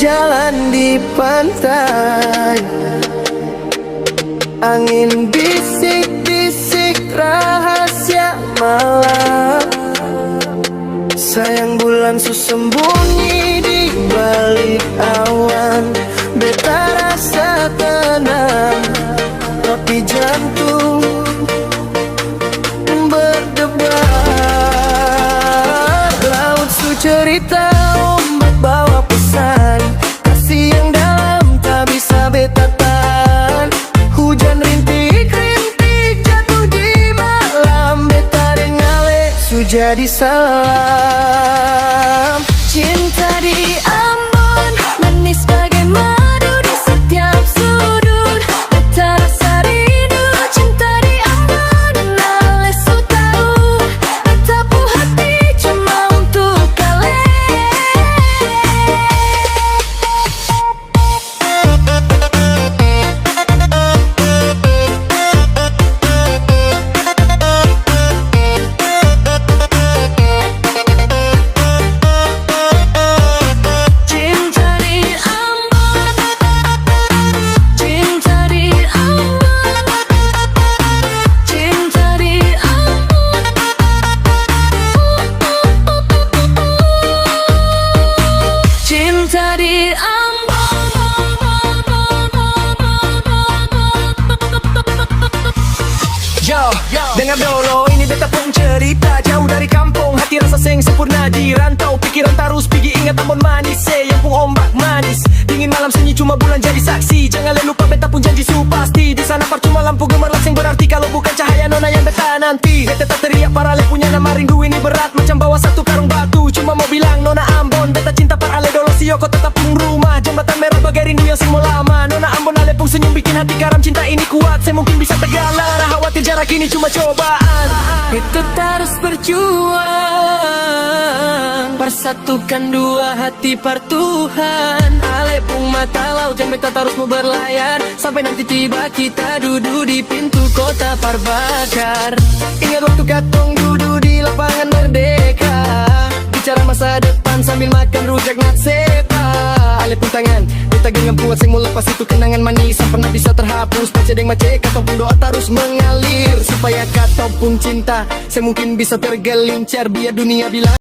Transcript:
jalan di pantai, angin bisik-bisik rahasia malam. Sayang bulan sembunyi di balik awan. Beta rasa tenang, tapi jantung berdebar. Laut su cerita, ombak bawa pesan, kasih yang dalam tak bisa beta tahan. Hujan rintik-rintik jatuh di malam. Beta dengale su jadi salam. Cinta di Ambon, manis bagai madu di setiap sudut. Beta rasa rindu, cinta di Ambon. Ale su tahu, beta pu hati cuma untuk kalian. Dengar dulu, ini beta pun cerita. Jauh dari kampung, hati rasa seng sempurna di rantau. Pikiran tarus pergi ingat Ambon manis, yang pun ombak manis. Dingin malam sunyi cuma bulan jadi saksi. Jangan lupa beta pun janji su pasti. Di sana percuma lampu gemerlap seng berarti kalau bukan cahaya nona yang beta nanti. Beta tak teriak parale punya nama rindu ini berat macam bawa satu karung batu. Cuma mau bilang nona Ambon, beta cinta parale dolo sio kau tetap pun rumah. Jembatan merah bagai rindu yang sing mau lama. Nona Ambon ale pun senyum bikin hati garam. Cinta ini kuat, saya mungkin bisa tegalan. Khawatir jarak ini cuma cobaan. Itu terus berjuang, persatukan dua hati pertuhan. Ale pun mata laut yang beta terus mau berlayar. Sampai nanti tiba kita duduk di pintu kota Parbakar. Ingat waktu katong duduk di lapangan Merdeka, bicara masa depan sambil makan rujak natsepa. Ale pun tangan, beta genggam kuat sing mau lepas itu kenangan manis yang pernah bisa terhapus. Baca deng macet katong pun doa terus mengalir supaya katong pun cinta saya mungkin bisa tergelincir biar dunia bilang